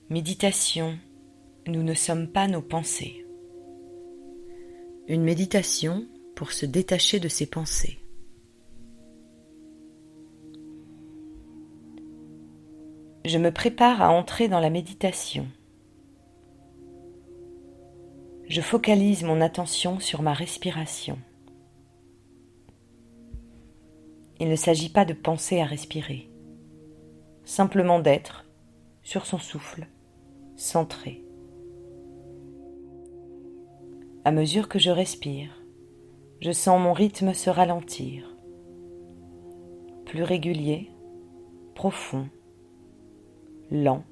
Méditation, nous ne sommes pas nos pensées. Une méditation pour se détacher de ses pensées. Je me prépare à entrer dans la méditation. Je focalise mon attention sur ma respiration. Il ne s'agit pas de penser à respirer, simplement d'être sur son souffle, centré. À mesure que je respire, je sens mon rythme se ralentir, plus régulier, profond, lent,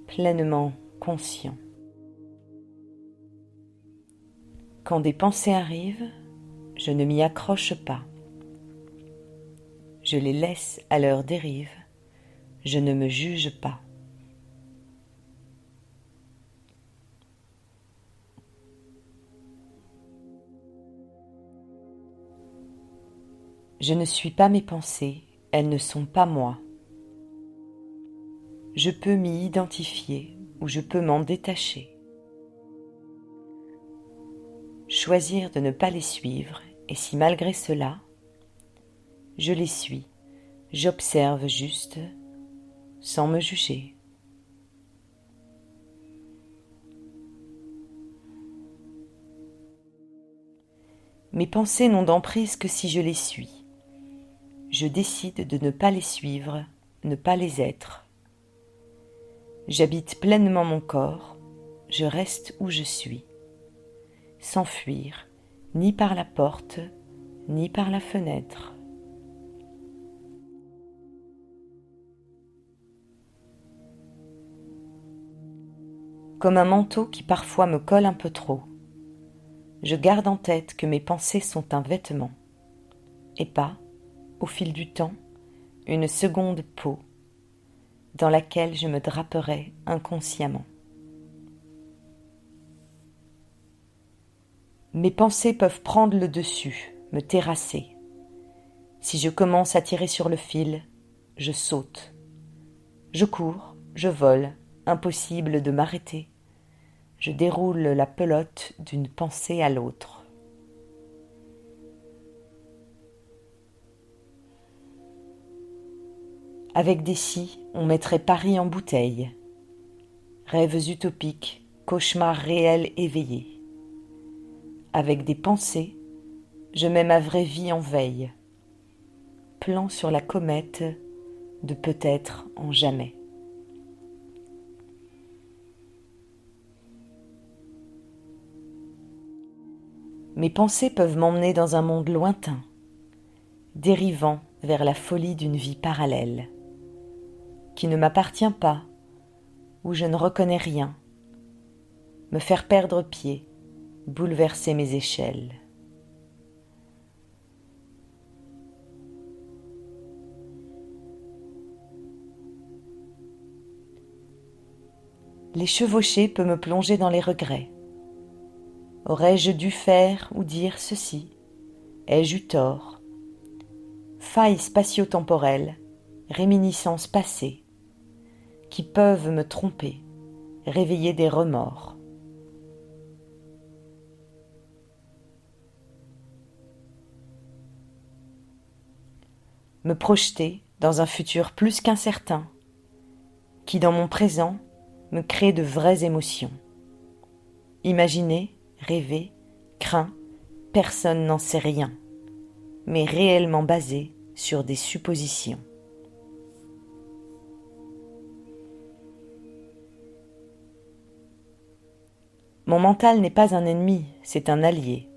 pleinement conscient. Quand des pensées arrivent, je ne m'y accroche pas. Je les laisse à leur dérive, je ne me juge pas. Je ne suis pas mes pensées, elles ne sont pas moi. Je peux m'y identifier ou je peux m'en détacher. Choisir de ne pas les suivre, et si malgré cela, je les suis, j'observe juste, sans me juger. Mes pensées n'ont d'emprise que si je les suis. Je décide de ne pas les suivre, ne pas les être. J'habite pleinement mon corps, je reste où je suis, sans fuir, ni par la porte, ni par la fenêtre. Comme un manteau qui parfois me colle un peu trop, je garde en tête que mes pensées sont un vêtement, et pas, au fil du temps, une seconde peau dans laquelle je me draperai inconsciemment. Mes pensées peuvent prendre le dessus, me terrasser. Si je commence à tirer sur le fil, je saute. Je cours, je vole, impossible de m'arrêter. Je déroule la pelote d'une pensée à l'autre. Avec des si, on mettrait Paris en bouteille. Rêves utopiques, cauchemars réels éveillés. Avec des pensées, je mets ma vraie vie en veille. Plan sur la comète de peut-être en jamais. Mes pensées peuvent m'emmener dans un monde lointain, dérivant vers la folie d'une vie parallèle, qui ne m'appartient pas, où je ne reconnais rien, me faire perdre pied, bouleverser mes échelles. Les chevaucher peut me plonger dans les regrets. Aurais-je dû faire ou dire ceci? Ai-je eu tort? Failles spatio-temporelles, réminiscences passées, qui peuvent me tromper, réveiller des remords. Me projeter dans un futur plus qu'incertain, qui dans mon présent me crée de vraies émotions. Imaginer, rêver, craint, personne n'en sait rien, mais réellement basé sur des suppositions. Mon mental n'est pas un ennemi, c'est un allié.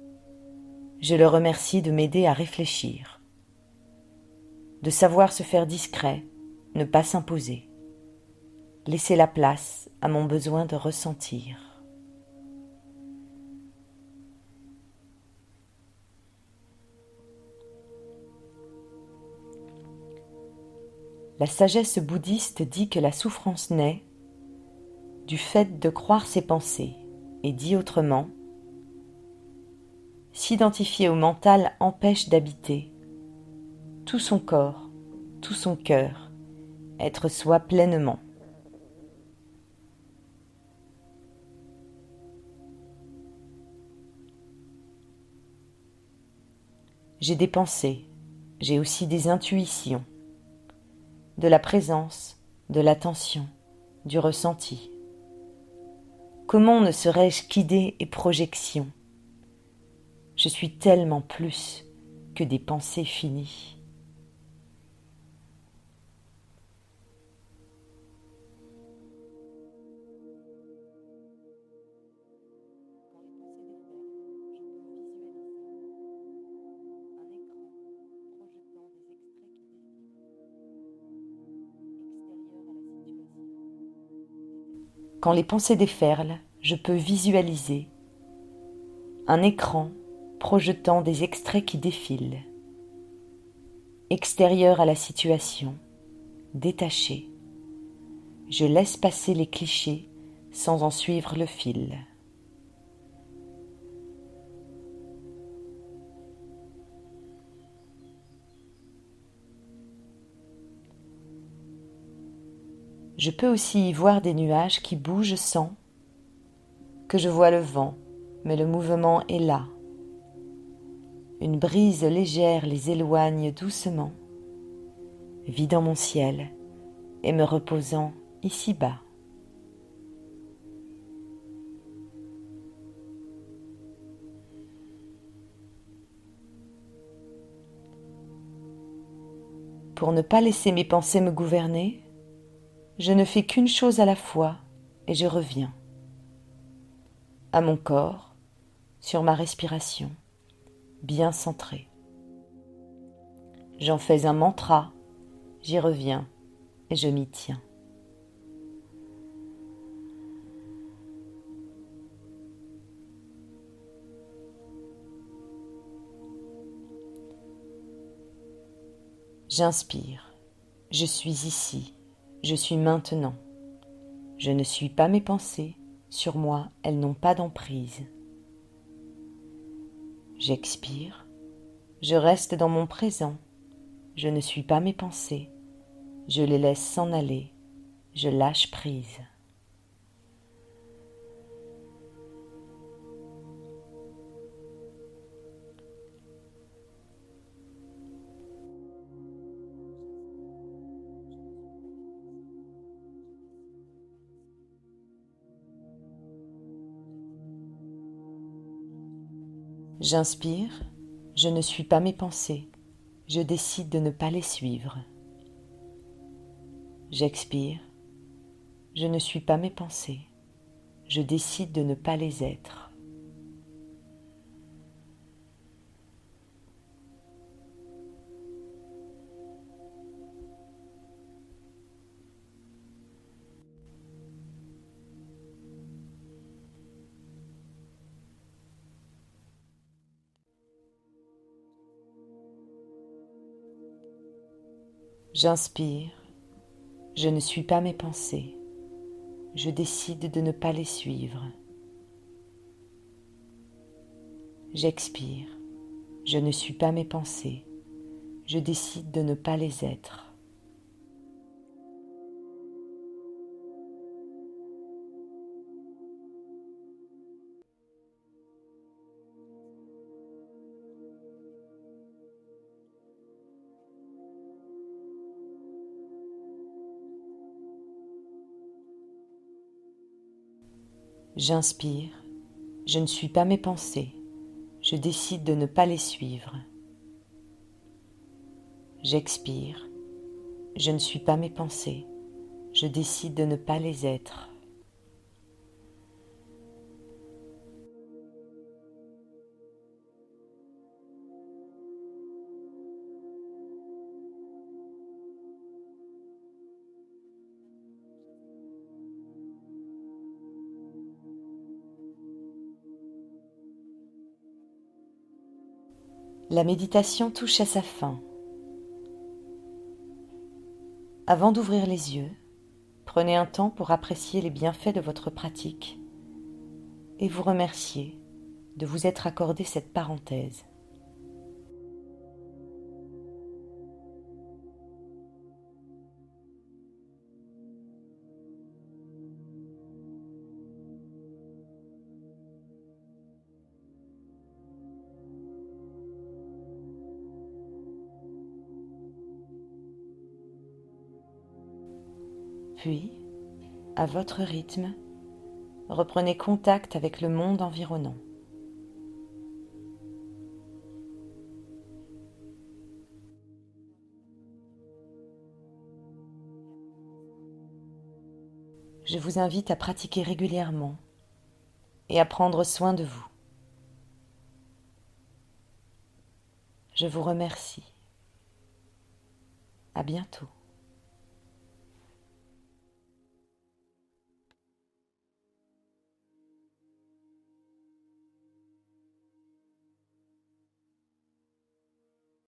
Je le remercie de m'aider à réfléchir, de savoir se faire discret, ne pas s'imposer, laisser la place à mon besoin de ressentir. La sagesse bouddhiste dit que la souffrance naît du fait de croire ses pensées, et dit autrement, s'identifier au mental empêche d'habiter tout son corps, tout son cœur, être soi pleinement. J'ai des pensées, j'ai aussi des intuitions, de la présence, de l'attention, du ressenti. Comment ne serais-je qu'idée et projection? Je suis tellement plus que des pensées finies. Quand les pensées déferlent, je peux visualiser un écran projetant des extraits qui défilent, extérieur à la situation, détaché. Je laisse passer les clichés sans en suivre le fil. Je peux aussi y voir des nuages qui bougent sans que je vois le vent, mais le mouvement est là. Une brise légère les éloigne doucement, vidant mon ciel et me reposant ici-bas. Pour ne pas laisser mes pensées me gouverner, je ne fais qu'une chose à la fois et je reviens à mon corps, sur ma respiration, bien centrée. J'en fais un mantra, j'y reviens et je m'y tiens. J'inspire, je suis ici, je suis maintenant. Je ne suis pas mes pensées, sur moi elles n'ont pas d'emprise. J'expire, je reste dans mon présent, je ne suis pas mes pensées, je les laisse s'en aller, je lâche prise. J'inspire, je ne suis pas mes pensées, je décide de ne pas les suivre. J'expire, je ne suis pas mes pensées, je décide de ne pas les être. J'inspire, je ne suis pas mes pensées, je décide de ne pas les suivre. J'expire, je ne suis pas mes pensées, je décide de ne pas les être. J'inspire, je ne suis pas mes pensées, je décide de ne pas les suivre. J'expire, je ne suis pas mes pensées, je décide de ne pas les être. La méditation touche à sa fin. Avant d'ouvrir les yeux, prenez un temps pour apprécier les bienfaits de votre pratique et vous remercier de vous être accordé cette parenthèse. Puis, à votre rythme, reprenez contact avec le monde environnant. Je vous invite à pratiquer régulièrement et à prendre soin de vous. Je vous remercie. À bientôt.